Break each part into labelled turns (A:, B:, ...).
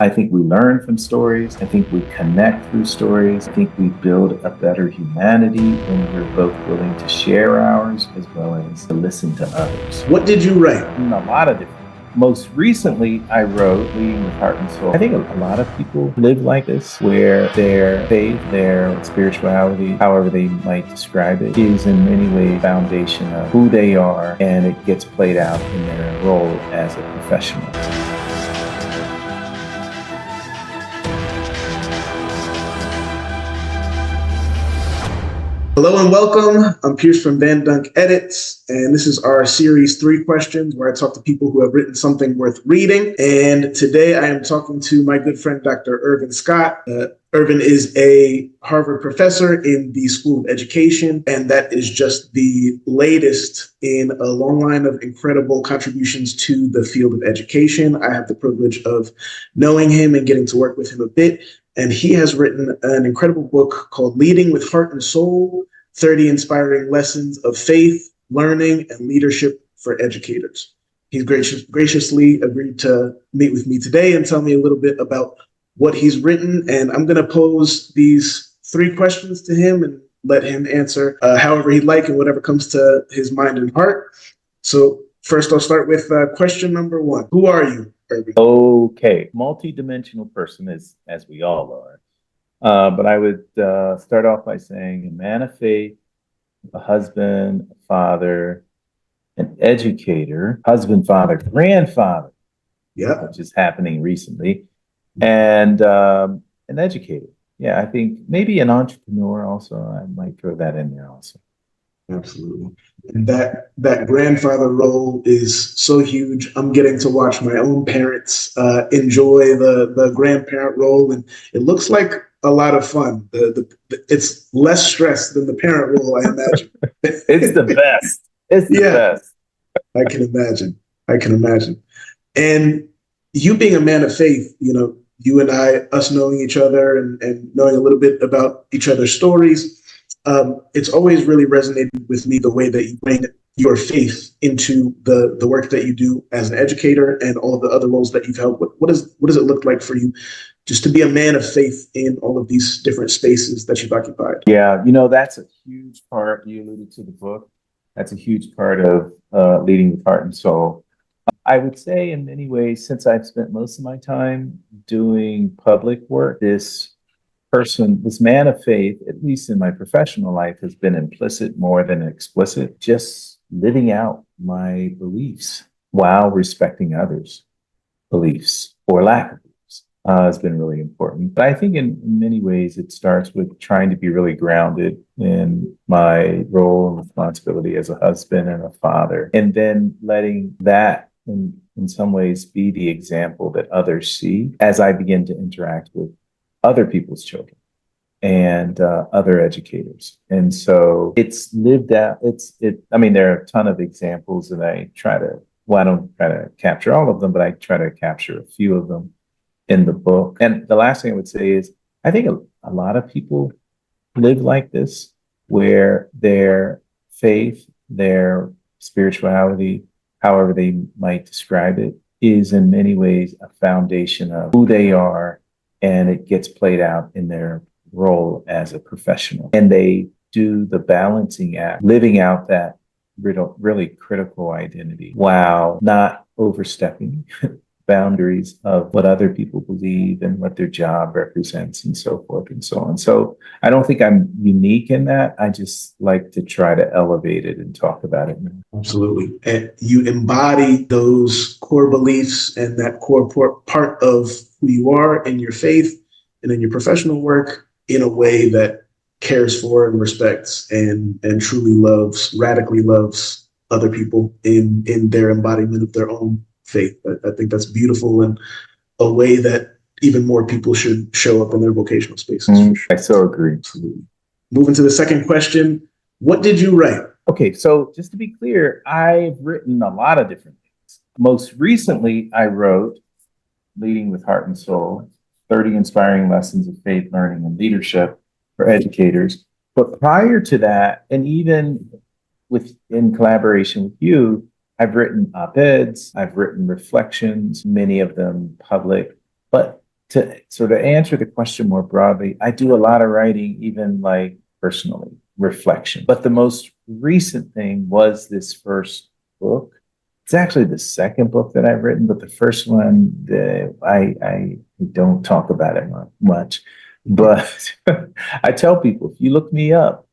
A: I think we learn from stories. I think we connect through stories. I think we build a better humanity when we're both willing to share ours as well as to listen to others.
B: What did you write?
A: A lot of different. Most recently, I wrote Leading with Heart and Soul. I think a lot of people live like this, where their faith, their spirituality, however they might describe it, is in many ways foundation of who they are, and it gets played out in their role as a professional.
B: Hello and welcome. I'm Pierce from VanDunk Edits, and this is our series 3 questions where I talk to people who have written something worth reading. And today I am talking to my good friend, Dr. Irvin Scott. Irvin is a Harvard professor in the School of Education, and that is just the latest in a long line of incredible contributions to the field of education. I have the privilege of knowing him and getting to work with him a bit. And he has written an incredible book called Leading with Heart and Soul, 30 Inspiring Lessons of Faith, Learning, and Leadership for Educators. He's graciously agreed to meet with me today and tell me a little bit about what he's written. And I'm going to pose these 3 questions to him and let him answer however he'd like and whatever comes to his mind and heart. So first, I'll start with question number 1. Who are you, Irvin?
A: Okay, multi-dimensional person, as we all are. But I would start off by saying a man of faith, a husband, a father, an educator, husband, father, grandfather, which is happening recently, and an educator. Yeah, I think maybe an entrepreneur also. I might throw that in there also.
B: Absolutely. And that grandfather role is so huge. I'm getting to watch my own parents enjoy the grandparent role, and it looks like a lot of fun. It's less stress than the parent role, I imagine.
A: It's the best. It's the best.
B: I can imagine. And you being a man of faith, you and I, us knowing each other and knowing a little bit about each other's stories, it's always really resonated with me the way that you bring your faith into the work that you do as an educator and all of the other roles that you've held. What does it look like for you just to be a man of faith in all of these different spaces that you've occupied?
A: Yeah, that's a huge part. You alluded to the book. That's a huge part of Leading with Heart and Soul. I would say in many ways, since I've spent most of my time doing public work, this man of faith, at least in my professional life, has been implicit more than explicit, just living out my beliefs while respecting others' beliefs or lack of beliefs has been really important. But I think in many ways, it starts with trying to be really grounded in my role and responsibility as a husband and a father, and then letting that in some ways be the example that others see as I begin to interact with other people's children and other educators. And so it's lived out. I mean, there are a ton of examples that I don't try to capture all of them, but I try to capture a few of them in the book. And the last thing I would say is, I think a lot of people live like this, where their faith, their spirituality, however they might describe it, is in many ways a foundation of who they are, and it gets played out in their role as a professional. And they do the balancing act, living out that really critical identity while not overstepping boundaries of what other people believe and what their job represents and so forth and so on. So I don't think I'm unique in that. I just like to try to elevate it and talk about it more.
B: Absolutely. And you embody those core beliefs and that core part of who you are in your faith and in your professional work in a way that cares for and respects and truly radically loves other people in their embodiment of their own faith. I think that's beautiful, and a way that even more people should show up in their vocational spaces. For sure.
A: I so agree. Absolutely.
B: Moving to the second question, what did you write?
A: Okay, so just to be clear, I've written a lot of different things. Most recently, I wrote Leading with Heart and Soul, 30 Inspiring Lessons of Faith, Learning, and Leadership for Educators. But prior to that, and even in collaboration with you, I've written op-eds, I've written reflections, many of them public. But to answer the question more broadly, I do a lot of writing, even like personally, reflection. But the most recent thing was this first book. It's actually the second book that I've written, but the first one, I don't talk about it much. But I tell people, if you look me up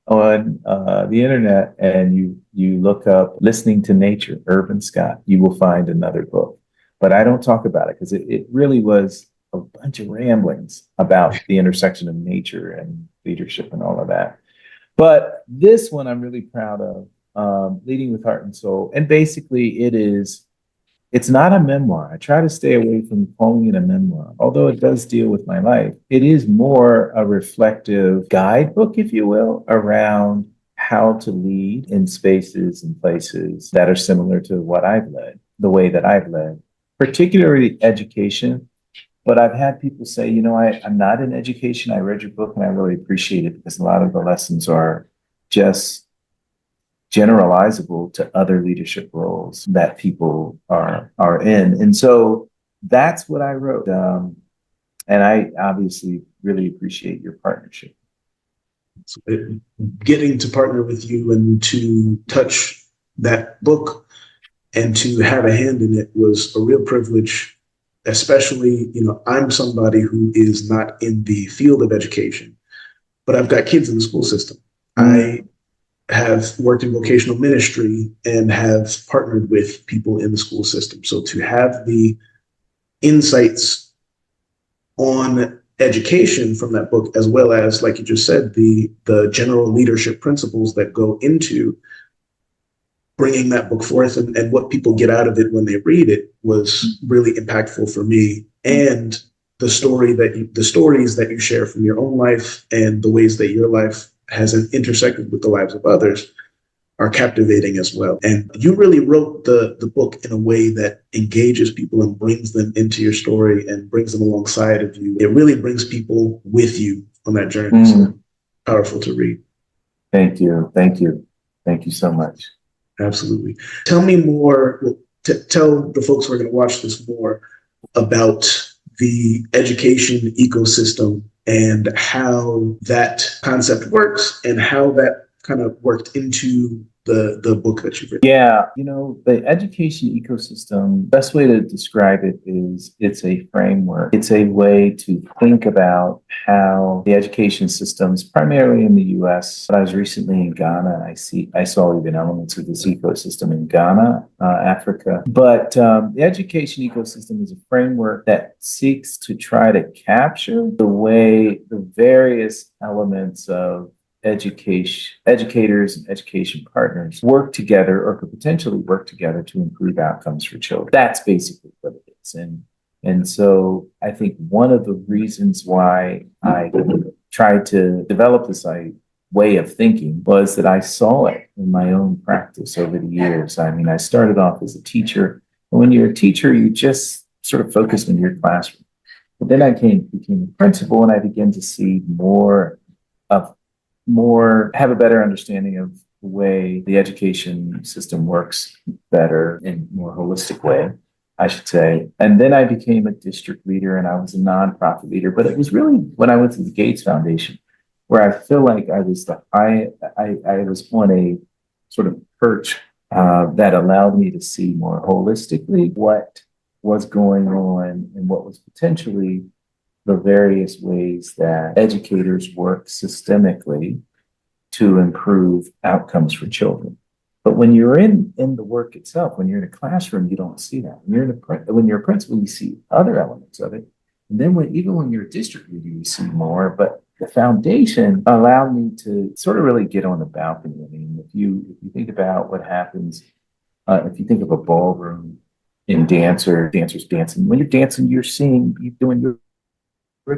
A: on the internet and you look up listening to nature, Irvin Scott, you will find another book. But I don't talk about it because it really was a bunch of ramblings about the intersection of nature and leadership and all of that. But this one I'm really proud of, Leading with Heart and Soul. And basically it's not a memoir. I try to stay away from calling it a memoir, although it does deal with my life. It is more a reflective guidebook, if you will, around how to lead in spaces and places that are similar to what I've led, the way that I've led, particularly education. But I've had people say, I'm not in education. I read your book and I really appreciate it because a lot of the lessons are just generalizable to other leadership roles that people are in. And so that's what I wrote. And I obviously really appreciate your partnership.
B: Getting to partner with you and to touch that book and to have a hand in it was a real privilege, especially, I'm somebody who is not in the field of education, but I've got kids in the school system. I have worked in vocational ministry and have partnered with people in the school system. So to have the insights on education from that book, as well as, like you just said, the general leadership principles that go into bringing that book forth and what people get out of it when they read it was really impactful for me. And the stories that you share from your own life and the ways that your life has intersected with the lives of others are captivating as well. And you really wrote the book in a way that engages people and brings them into your story and brings them alongside of you. It really brings people with you on that journey. So powerful to read.
A: Thank you. Thank you. Thank you so much.
B: Absolutely. Tell me more, tell the folks who are going to watch this more about the education ecosystem and how that concept works and how that kind of worked into the book that you've written.
A: Yeah, the education ecosystem, best way to describe it is it's a framework. It's a way to think about how the education systems, primarily in the US, but I was recently in Ghana and I saw even elements of this ecosystem in Ghana, Africa. But the education ecosystem is a framework that seeks to try to capture the way the various elements of educators and education partners work together or could potentially work together to improve outcomes for children. That's basically what it is. And so I think one of the reasons why I tried to develop this way of thinking was that I saw it in my own practice over the years. I mean, I started off as a teacher, and when you're a teacher, you just sort of focus on your classroom. But then I became a principal, and I began to see have a better understanding of the way the education system works better in a more holistic way, I should say. And then I became a district leader and I was a nonprofit leader, but it was really when I went to the Gates Foundation where I feel like I was on a sort of perch that allowed me to see more holistically what was going on and what was potentially the various ways that educators work systemically to improve outcomes for children. But when you're in the work itself, when you're in a classroom, you don't see that. When you're a principal, you see other elements of it. And then even when you're a district leader, you see more. But the foundation allowed me to sort of really get on the balcony. I mean, if you think about what happens, if you think of a ballroom in dancers dancing, when you're dancing, you're doing your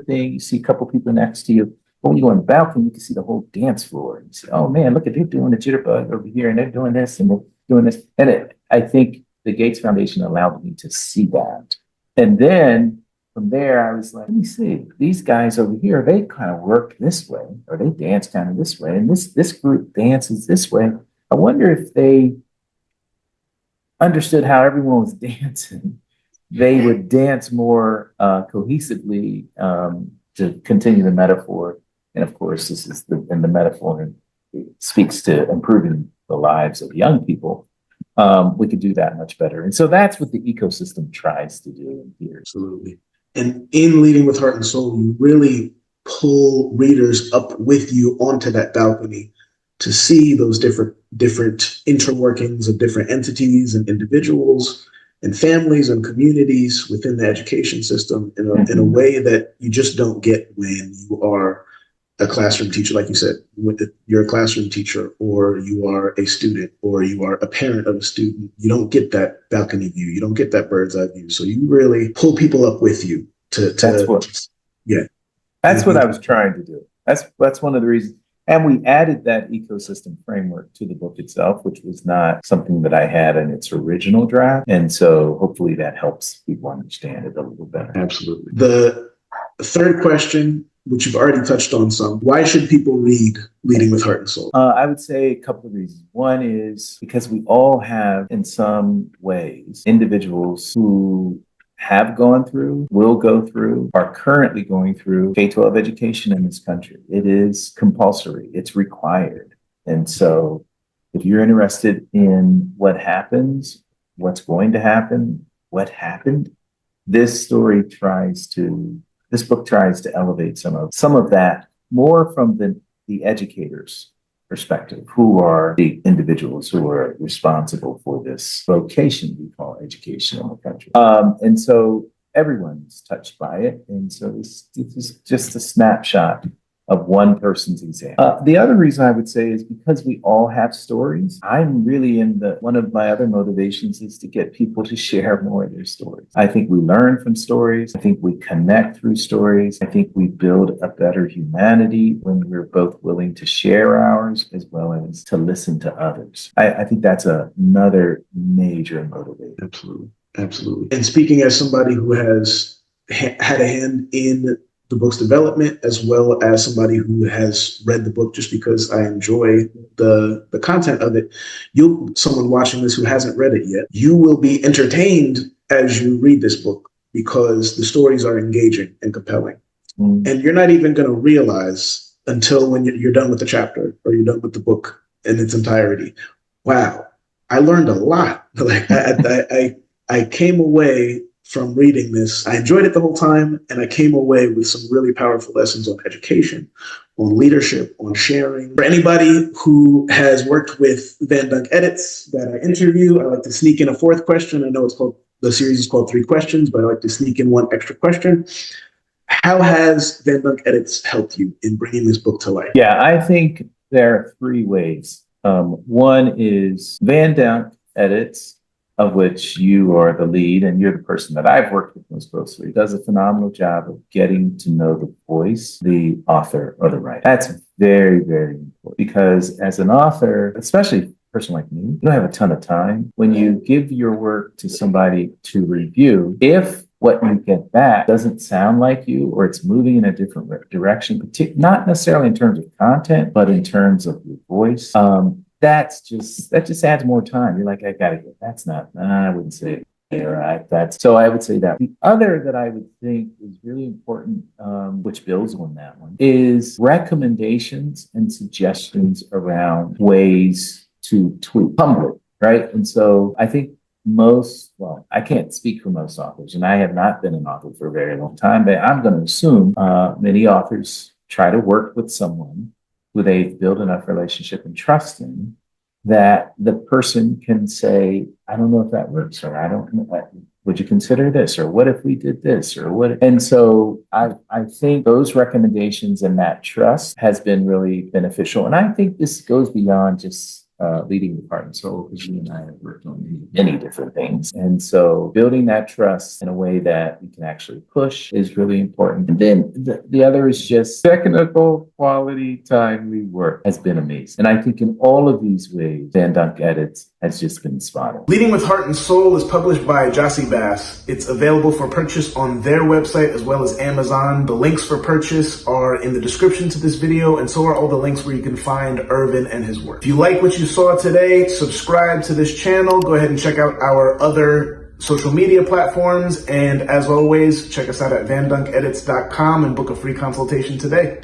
A: thing, you see a couple people next to you. But when you go on the balcony, you can see the whole dance floor. You see, oh man, look at they're doing the jitterbug over here, and they're doing this, and they're doing this. And I think the Gates Foundation allowed me to see that. And then from there, I was like, let me see, these guys over here, they kind of work this way, or they dance kind of this way, and this group dances this way. I wonder if they understood how everyone was dancing they would dance more cohesively to continue the metaphor. And of course, this is the metaphor speaks to improving the lives of young people. We could do that much better. And so that's what the ecosystem tries to do here.
B: Absolutely. And in Leading with Heart and Soul, you really pull readers up with you onto that balcony to see those different interworkings of different entities and individuals and families and communities within the education system in a way that you just don't get when you are a classroom teacher. Like you said, you're a classroom teacher, or you are a student, or you are a parent of a student. You don't get that balcony view. You don't get that bird's eye view. So you really pull people up with you That's
A: what I was trying to do. That's one of the reasons. And we added that ecosystem framework to the book itself, which was not something that I had in its original draft. And so hopefully that helps people understand it a little better.
B: Absolutely. The third question, which you've already touched on some, why should people read Leading with Heart and Soul?
A: I would say a couple of reasons. One is because we all have, in some ways, individuals who have gone through, will go through, are currently going through K-12 education in this country. It is compulsory. It's required. And so if you're interested in what happens, what's going to happen, what happened, this book tries to elevate some of that more from the educator's perspective, who are the individuals who are responsible for this vocation we call education in the country. And so everyone's touched by it. And so this is just a snapshot of one person's exam. The other reason I would say is because we all have stories. I'm really one of my other motivations is to get people to share more of their stories. I think we learn from stories. I think we connect through stories. I think we build a better humanity when we're both willing to share ours as well as to listen to others. I think that's another major motivator.
B: Absolutely. Absolutely. And speaking as somebody who has had a hand in the book's development, as well as somebody who has read the book just because I enjoy the content of it, someone watching this who hasn't read it yet, you will be entertained as you read this book because the stories are engaging and compelling. And you're not even going to realize until when you're done with the chapter or you're done with the book in its entirety. Wow, I learned a lot. Like I came away from reading this. I enjoyed it the whole time, and I came away with some really powerful lessons on education, on leadership, on sharing. For anybody who has worked with VanDunk Edits that I interview, I like to sneak in a fourth question. I know the series is called 3 Questions, but I like to sneak in one extra question. How has VanDunk Edits helped you in bringing this book to life?
A: Yeah, I think there are 3 ways. One is VanDunk Edits, of which you are the lead and you're the person that I've worked with most closely, does a phenomenal job of getting to know the voice, the author or the writer. That's very, very important because as an author, especially a person like me, you don't have a ton of time. When you give your work to somebody to review, if what you get back doesn't sound like you or it's moving in a different direction, not necessarily in terms of content, but in terms of your voice, that just adds more time. You're like, I gotta get, I wouldn't say it. All right, so I would say that. The other that I would think is really important, which builds on that one, is recommendations and suggestions around ways to tweak humbly, right? And so I think I can't speak for most authors, and I have not been an author for a very long time, but I'm going to assume many authors try to work with someone who they've built enough relationship and trust in that the person can say, I don't know if that works, or I don't know, would you consider this, or what if we did this, or what? And so I think those recommendations and that trust has been really beneficial. And I think this goes beyond just Leading with Heart and Soul, because you and I have worked on many different things. And so building that trust in a way that we can actually push is really important. And then the other is just technical, quality, timely work has been amazing. And I think in all of these ways, VanDunk Edits has just been spot on.
B: Leading with Heart and Soul is published by Jossie Bass. It's available for purchase on their website as well as Amazon. The links for purchase are in the description to this video, and so are all the links where you can find Irvin and his work. If you like what you saw today, subscribe to this channel. Go ahead and check out our other social media platforms. And as always, check us out at VanDunkEdits.com and book a free consultation today.